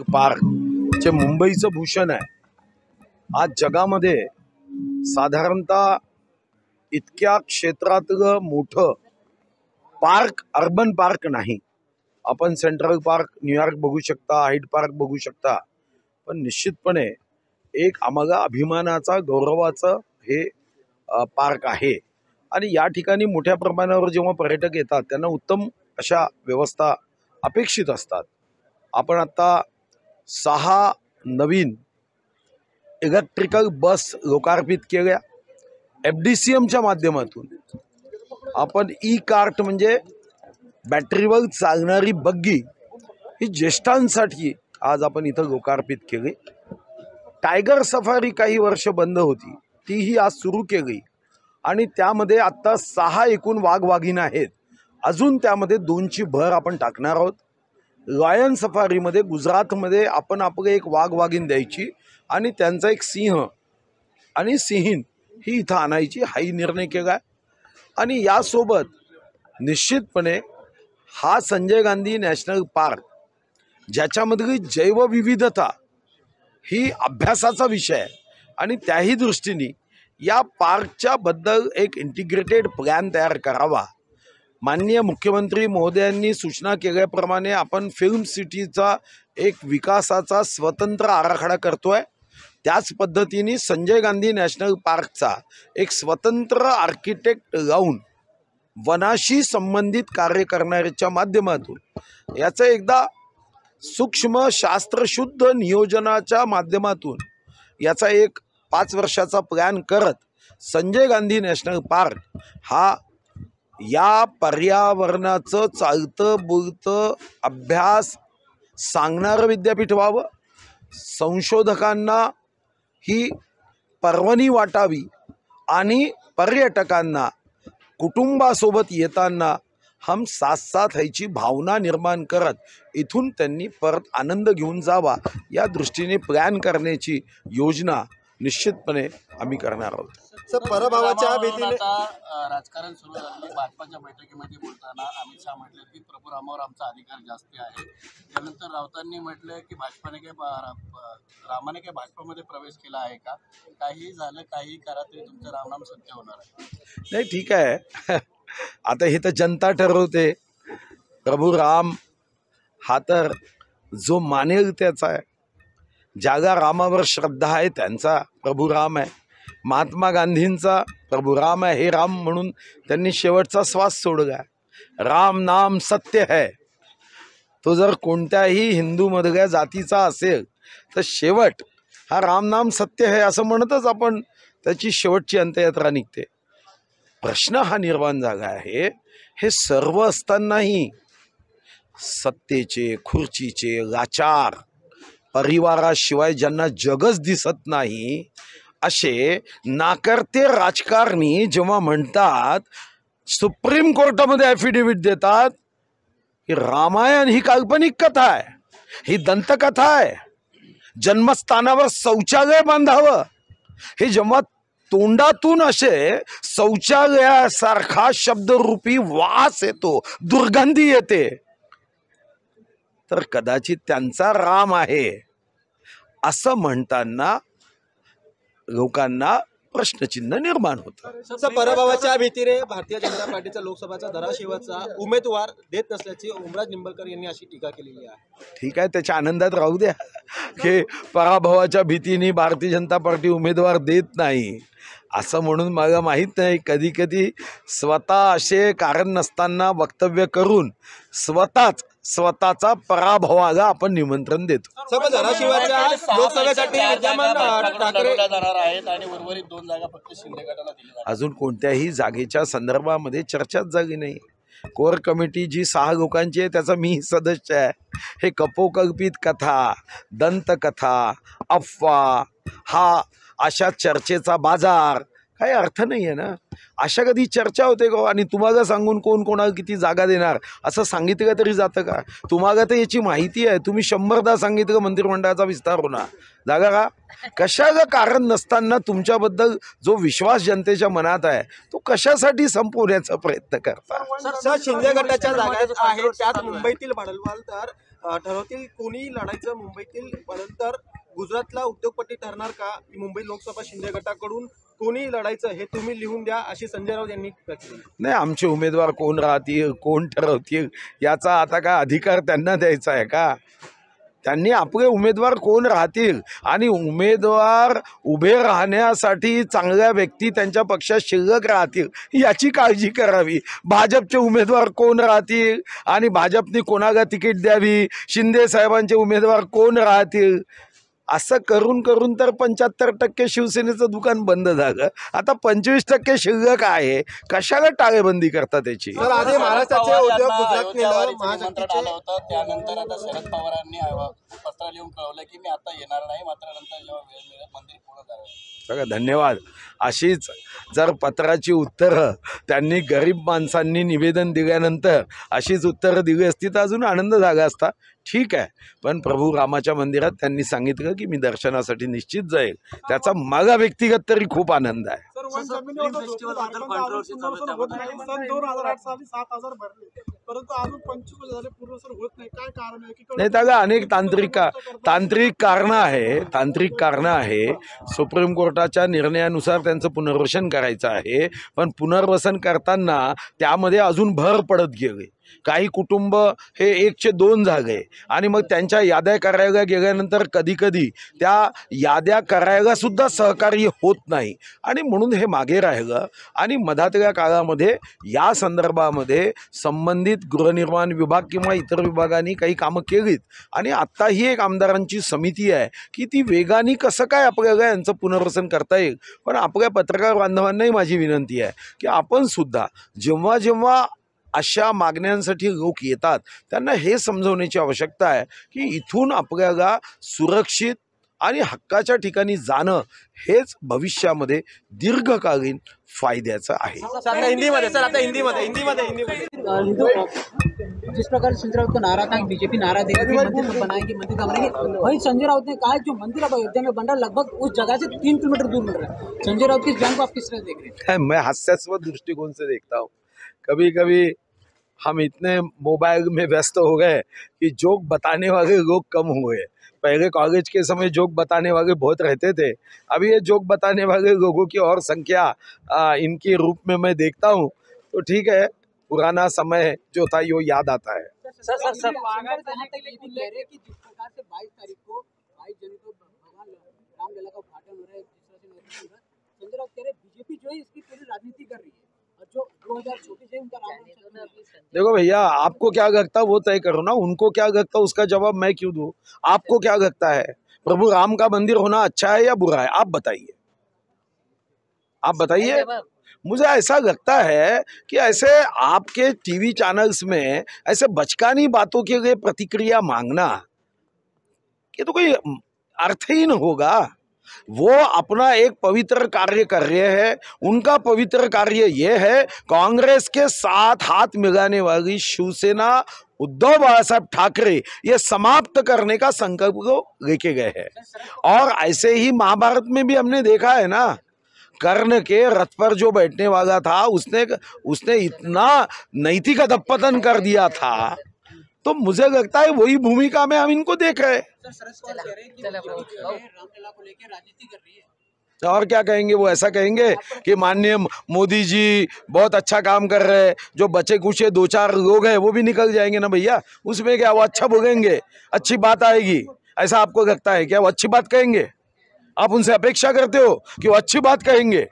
Park जे मुंबईचं भूषण आहे. आज जगामध्ये साधारणतः इतक्या क्षेत्रातलं मोठं पार्क अर्बन पार्क नाही. आपण सेंट्रल पार्क न्यूयॉर्क बघू शकता, हाइड पार्क बघू शकता, पण निश्चितपणे एक आम्हाला अभिमानाचा गौरवाचं हे पार्क आहे. आणि या ठिकाणी मोठ्या प्रमाणावर जेव्हा पर्यटक येतात त्यांना उत्तम अशा व्यवस्था अपेक्षित असतात. आपण आता 6 नवीन इलेक्ट्रिकल बस लोकार्पित केल्या FDCMच्या माध्यमातून. आपण ई कार्ट म्हणजे बॅटरीवर चालणारी बग्गी ही ज्येष्ठांसाठी आज आपण इथं लोकार्पित केली. टायगर सफारी काही वर्ष बंद होती, तीही आज सुरू केली आणि त्यामध्ये आत्ता 6 एकूण वाघवाघीण आहेत. अजून त्यामध्ये 2ची भर आपण टाकणार आहोत. लॉयन सफारीमध्ये गुजरातमध्ये आपण आपले एक वाघवाघीण द्यायची आणि त्यांचा एक सिंह आणि सिंहीण ही इथं आणायची हाही निर्णय केला. आणि यासोबत निश्चितपणे हा संजय गांधी नॅशनल पार्क ज्याच्यामधली जैवविविधता ही अभ्यासाचा विषय आहे आणि त्याही दृष्टीने या पार्कच्या बद्दल एक इंटिग्रेटेड प्लॅन तयार करावा. माननीय मुख्यमंत्री महोदयांनी सूचना केल्याप्रमाणे आपण फिल्म सिटीचा एक विकासाचा स्वतंत्र आराखडा करतोय. त्याच पद्धतीने संजय गांधी नॅशनल पार्कचा एक स्वतंत्र आर्किटेक्ट लावून वनाशी संबंधित कार्य करण्याच्या माध्यमातून याचं एकदा सूक्ष्म शास्त्रशुद्ध नियोजनाच्या माध्यमातून याचा एक 5 वर्षाचा प्लॅन करत संजय गांधी नॅशनल पार्क हा या पर्यावरणाचं चालतं बोलतं अभ्यास सांगणारं विद्यापीठ व्हावं. संशोधकांना ही पर्वणी वाटावी आणि पर्यटकांना कुटुंबासोबत येताना हम साथ साथ ह्याची भावना निर्माण करत इथून त्यांनी परत आनंद घेऊन जावा या दृष्टीने प्लॅन करण्याची योजना निश्चितपणे आम्ही करणार आहोत. पराभवाच्या भीतीने राजकारण सुरू झाले. भाजपाच्या बैठकीमध्ये बोलताना अमित शहा म्हटलं की प्रभू रामावर आमचा अधिकार जास्त आहे. त्यानंतर राऊतांनी म्हटलं की रामाने काय भाजपामध्ये प्रवेश केला आहे का? काही झालं काही करा तरी तुमचं रामनाम सत्य होणार आहे. नाही ठीक आहे. आता हे तर जनता ठरवते. प्रभू राम हा तर जो मानेल त्याचा आहे. ज्याला रामावर श्रद्धा आहे त्यांचा प्रभू राम आहे. महात्मा गांधींचा प्रभू राम आहे. हे राम म्हणून त्यांनी शेवटचा श्वास सोडला. राम नाम सत्य है. तो जर कोणत्याही हिंदूमधल्या जातीचा असेल तर शेवट हा रामनाम सत्य है असं म्हणतच आपण त्याची शेवटची अंत्ययात्रा निघते. प्रश्न हा निर्माण झाला आहे, हे सर्व असतानाही सत्तेचे खुर्चीचे लाचार परिवाराशिवाय ज्यांना जगच दिसत नाही असे नाकर्ते राजकारणी जेव्हा म्हणतात, सुप्रीम कोर्टामध्ये ॲफिडेव्हिट देतात की रामायण ही काल्पनिक कथा आहे, ही दंतकथा आहे, जन्मस्थानावर शौचालय बांधावं, हे जेव्हा तोंडातून असे शौचालयासारखा शब्दरूपी वास येतो, दुर्गंधी येते, तर कदाचित त्यांचा राम आहे असं म्हणताना लोकांना प्रश्नचिन्ह निर्माण होतं. पराभवाच्या भीतीने भारतीय जनता पार्टीचा लोकसभाचा धाराशिवचा उमेदवार देत नसल्याची ओमराज निंबाळकर यांनी अशी टीका केलेली आहे. ठीक आहे, त्याच्या आनंदात राहू द्या की पराभवाच्या भीतीने भारतीय जनता पार्टी उमेदवार देत नाही असं म्हणून मला माहीत नाही. कधी कधी स्वतः असे कारण नसताना वक्तव्य करून स्वतःचा पराभवाला आपण निमंत्रण देतो. धाराशिवच्या लोकसभेसाठी विद्यमान ठाकरे जाणार आहेत आणि उर्वरित 2 जागा फक्त शिंदे गटाला दिल्या. अजून कोणत्याही जागेच्या संदर्भामध्ये चर्चाच झाली नाही. कोर कमिटी जी 6 लोकांची आहे त्याचा मी सदस्य आहे. हे कपोकल्पित कथा, दंतकथा, अफवा हा अशा चर्चेचा बाजार काही अर्थ नाही आहे ना. अशा कधी चर्चा होते का? आणि तुम्हाला सांगून कोण कोणाला किती जागा देणार असं सांगितलं तरी जातं का? तुम्हाला तर याची माहिती आहे. तुम्ही 100दा सांगितलं मंत्रिमंडळाचा विस्तार होणार, जागा का? कशाला कारण नसताना तुमच्याबद्दल जो विश्वास जनतेच्या मनात आहे तो कशासाठी संपवण्याचा प्रयत्न करता? शिंदे गटाच्या जागा आहेत त्यात मुंबईतील भाडलवाल तर ठरवतील कोणी लढायचं मुंबईतील, नंतर गुजरातला उद्योगपती ठरणार का मुंबई लोकसभा शिंदे गटाकडून कोणी लढायचं हे तुम्ही लिहून द्या, अशी संजय राऊत यांनी व्यक्त केली. नाही, आमचे उमेदवार कोण राहतील, कोण ठरवतील याचा आता काय अधिकार त्यांना द्यायचा आहे का? त्यांनी आपले उमेदवार कोण राहतील आणि उमेदवार उभे राहण्यासाठी चांगल्या व्यक्ती त्यांच्या पक्षात शिल्लक राहतील याची काळजी करावी. भाजपचे उमेदवार कोण राहतील आणि भाजपने कोणाला तिकीट द्यावी, शिंदे साहेबांचे उमेदवार कोण राहतील, असं करून करून तर 75% शिवसेनेचं दुकान बंद झालं. आता 25% शिल्लक आहे. कशाला टाळेबंदी करता त्याची? सर, आधी महाराष्ट्राचे उद्योग गुजरात नेलं, आलं महाशक्तीचे होतं. त्यानंतर आता शरद पवारांनी पत्र लिहून कळवलं की मी आता येणार नाही, मात्र नंतर जेव्हा वेळ मिळेल मंदिर पूर्ण झालं. सगळं धन्यवाद. अशीच जर पत्राची उत्तरं त्यांनी गरीब माणसांनी निवेदन दिल्यानंतर अशीच उत्तरं दिली असती तर अजून आनंद झाला असता. ठीक आहे, पण प्रभू रामाच्या मंदिरात त्यांनी सांगितलं की मी दर्शनासाठी निश्चित जाईल, त्याचा मला व्यक्तिगत तरी खूप आनंद आहे. नाही, त्याला अनेक तांत्रिक कारणं आहे. सुप्रीम कोर्टाच्या निर्णयानुसार त्यांचं पुनर्वसन करायचं आहे, पण पुनर्वसन करताना त्यामध्ये अजून भर पडत गेले. काही कुटुंब हे 1/2 झाले आणि मग त्यांच्या याद्या करायला गेल्यानंतर कधी त्या याद्या करायला सुद्धा सहकार्य होत नाही आणि म्हणून हे मागे राहिलं. आणि मधातल्या काळामध्ये या संदर्भामध्ये संबंधित गृहनिर्माण विभाग किंवा इतर विभागांनी काही कामं केलीत आणि आत्ताही एक आमदारांची समिती आहे की ती वेगाने कसं काय आपल्याला यांचं पुनर्वसन करता येईल. पण आपल्या पत्रकार बांधवांनाही माझी विनंती आहे की आपण सुद्धा जेव्हा जेव्हा अशा मागण्यांसाठी लोक येतात त्यांना हे समजवण्याची आवश्यकता आहे की इथून आपल्याला सुरक्षित आणि हक्काच्या ठिकाणी जाणं हेच भविष्यामध्ये दीर्घकालीन फायद्याचं आहे. जिस प्रकार संजय राउत का नारा था कि बीजेपी नारा देगी मंदिर बनाएगी, मंदिर का बनाएगी, वही संजय राउत ने कहा जो मंदिर अब अयोध्या में बन रहा है लगभग उस जगह से 3 किलोमीटर दूर बन रहा है. संजय राउत की जंग को आप किस तरह देख रहे हैं? मैं हास्यास्पद दृष्टिकोण से देखता हूँ. कभी कभी हम इतने मोबाइल में व्यस्त हो गए कि जोक बताने वाले लोग कम हो गए. पहले कॉलेज के समय जोक बताने वाले बहुत रहते थे. अभी ये जोक बताने वाले लोगों की और संख्या इनके रूप में मैं देखता हूँ. तो ठीक है, पुराना समय जो था यो याद आता है. सर यहाँ तक ये भी कह रहे हैं कि जिस प्रकार से 22 तारीख को 22 जनवरी को भगवान रामलला का उद्घाटन हो रहा है, जिस तरह से संजय राउत कह रहे हैं बीजेपी जो है इसकी पूरी राजनीति कर रही है और जो 2024 है उनका राम. देखो भैया, आपको क्या लगता है वो तय करो ना. उनको क्या लगता है उसका जवाब मैं क्यों दूं? आपको क्या लगता है प्रभु राम का मंदिर होना अच्छा है या बुरा है? आप बताइए. मुझे ऐसा लगता है कि ऐसे आपके टीवी चैनल्स में ऐसे बचकानी बातों के लिए प्रतिक्रिया मांगना ये तो कोई अर्थ ही न होगा. वो अपना एक पवित्र कार्य कर रहे हैं. उनका पवित्र कार्य ये है कांग्रेस के साथ हाथ मिलाने वाली शिवसेना उद्धव बाळासाहेब ठाकरे ये समाप्त करने का संकल्प को लेके गए हैं. और ऐसे ही महाभारत में भी हमने देखा है ना, कर्ण के रथ पर जो बैठने वाला था उसने इतना नैतिक अधपतन कर दिया था. तो मुझे लगता है वही भूमिका में हम इनको देख रहे हैं. और क्या कहेंगे वो? ऐसा कहेंगे कि माननीय मोदी जी बहुत अच्छा काम कर रहे हैं, जो बचे कुछ 2-4 लोग हैं वो भी निकल जाएंगे ना भैया. उसमें क्या वो अच्छा बोलेंगे, अच्छी बात आएगी? ऐसा आपको लगता है क्या वो अच्छी बात कहेंगे? आप उनसे अपेक्षा करते हो कि वो अच्छी बात कहेंगे?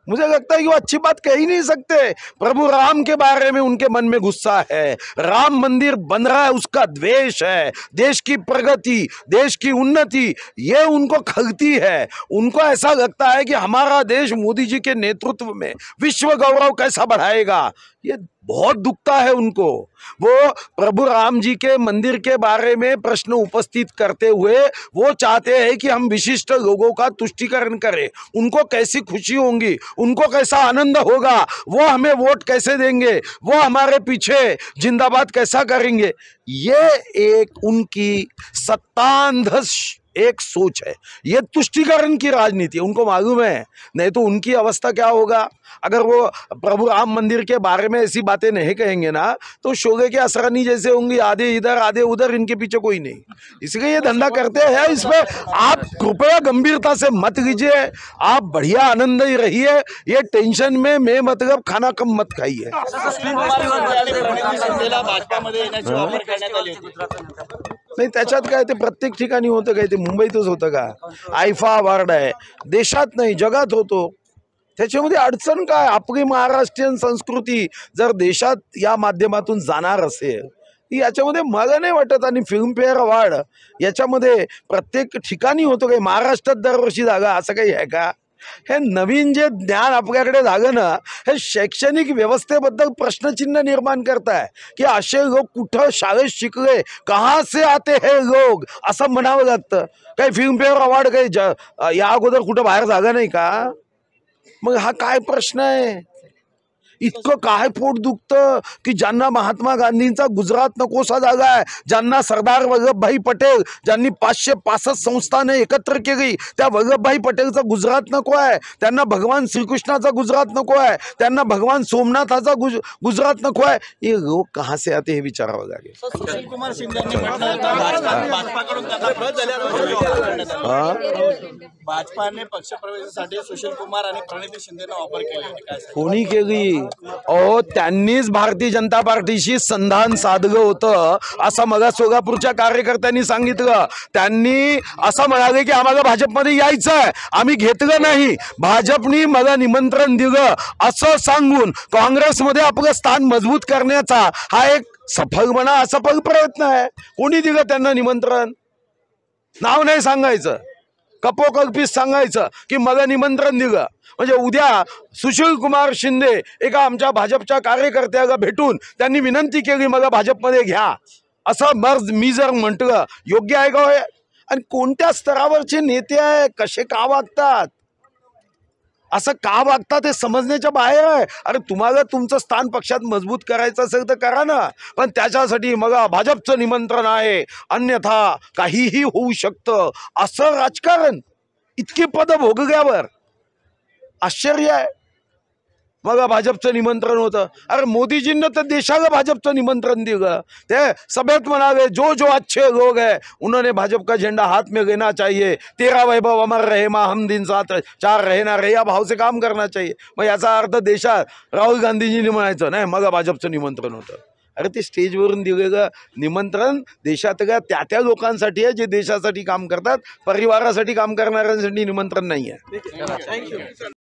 मुझे लगता है कि वो अच्छी बात कह ही नहीं सकते. प्रभु राम के बारे में उनके मन में गुस्सा है. राम मंदिर बन रहा है उसका द्वेष है. देश की प्रगति, देश की उन्नति ये उनको खलती है. उनको ऐसा लगता है कि हमारा देश मोदी जी के नेतृत्व में विश्व गौरव कैसा बढ़ाएगा. ये बहुत दुखता है उनको. वो प्रभु राम जी के मंदिर के बारे में प्रश्न उपस्थित करते हुए वो चाहते हैं कि हम विशिष्ट लोगों का तुष्टीकरण करें. उनको कैसी खुशी होंगी, उनको कैसा आनंद होगा, वो हमें वोट कैसे देंगे, वो हमारे पीछे जिंदाबाद कैसा करेंगे. ये एक उनकी सत्तांध एक सोच है, ये तुष्टीकरण की राजनीति है। उनको मालूम है नहीं तो उनकी अवस्था क्या होगा अगर वो प्रभु राम मंदिर के बारे में ऐसी बातें नहीं कहेंगे ना, तो शोगे के असरानी जैसे होंगे, आधे इधर आधे उधर, इनके पीछे कोई नहीं। इसलिए ये धंधा करते हैं। इसमें आप कृपया गंभीरता से मत लीजिए, आप बढ़िया आनंद ही रहिए, ये टेंशन में मैं मतलब खाना कम मत खाइए। भाजपामध्ये येण्याची ऑफर करण्यात आली होती। नाही त्याच्यात काय, ते प्रत्येक ठिकाणी होतं काय, ते मुंबईतच होतं का? आयफा अवॉर्ड आहे, देशात नाही जगात होतो, त्याच्यामध्ये अडचण काय? आपली महाराष्ट्रीयन संस्कृती जर देशात या माध्यमातून जाणार असेल, याच्यामध्ये मला नाही वाटत। आणि फिल्मफेअर अवॉर्ड याच्यामध्ये प्रत्येक ठिकाणी होतो काही, महाराष्ट्रात दरवर्षी जागा असं काही आहे का? हे नवीन जे ज्ञान आपल्याकडे झालं ना, हे शैक्षणिक व्यवस्थेबद्दल प्रश्नचिन्ह निर्माण करताय की असे लोक कुठं शाळेत शिकले, कहाँ से आते हे लोग, असं म्हणावं लागतं। काही फिल्मफेअर अवॉर्ड काही या अगोदर कुठं बाहेर झालं नाही का? मग हा काय प्रश्न आहे? इतकं काय पोट दुखतं की ज्यांना महात्मा गांधींचा गुजरात नकोसा झाला आहे, ज्यांना सरदार वल्लभभाई पटेल ज्यांनी 565 संस्थाने एकत्र केली, त्या वल्लभभाई पटेलचा गुजरात नको आहे, त्यांना भगवान श्रीकृष्णाचा गुजरात नको आहे, त्यांना भगवान सोमनाथाचा गुजरात नको आहे, ये लोग कहाँ से आते हे विचारावं लागेल। सुशील कुमार शिंदेंनी म्हटलं होतं भाजपाकडून भाजपाने पक्षप्रवेशासाठी सुशील कुमार आणि प्रणिती शिंदेना ऑफर केली होती, काय कोणी केली? अहो त्यांनीच भारतीय जनता पार्टीशी संधान साधलं होतं असं मग सोलापूरच्या कार्यकर्त्यांनी सांगितलं। त्यांनी असं म्हणाले की आम्हाला भाजपमध्ये यायचं आहे, आम्ही घेतलं नाही, भाजपनी मला निमंत्रण दिलं असं सांगून काँग्रेसमध्ये आपलं स्थान मजबूत करण्याचा हा एक सफल म्हणा असफल प्रयत्न आहे। कोणी दिलं त्यांना निमंत्रण? नाव नाही सांगायचं, कपोकल्पित सांगायचं की मला निमंत्रण दिलं, म्हणजे उद्या सुशील कुमार शिंदे एका आमच्या भाजपच्या कार्यकर्त्याला भेटून त्यांनी विनंती केली मला भाजपमध्ये घ्या, असं मी जर म्हटलं योग्य आहे का? आणि कोणत्या स्तरावरचे नेते आहे, कसे का वागतात, असं का वागतात हे समजण्याच्या बाहेर आहे। अरे तुम्हाला तुमचं स्थान पक्षात मजबूत करायचं असेल तर करा ना, पण त्याच्यासाठी मग भाजपचं निमंत्रण आहे, अन्यथा काहीही होऊ शकतं असं राजकारण, इतकी पदं भोगल्यावर आश्चर्य आहे। मग भाजपचं निमंत्रण होतं, अरे मोदीजींना तर देशाला भाजपचं निमंत्रण दिलं, ते सभेत म्हणाले जो जो अच्छे लोग हैं उन्होंने भाजप का झंडा हाथ में लेना चाहिए, तेरा वैभव अमर रहे मा हम दिन साथ चार रहे ना रहे, या भाव से काम करना चाहिए। मग याचा अर्थ देशात राहुल गांधीजींनी म्हणायचं नाही मग भाजपचं निमंत्रण होतं। अरे ते स्टेजवरून दिलेलं निमंत्रण देशातल्या त्या लोकांसाठी आहे जे देशासाठी काम करतात, परिवारासाठी काम करणाऱ्यांसाठी निमंत्रण नाही आहे। थँक्यू।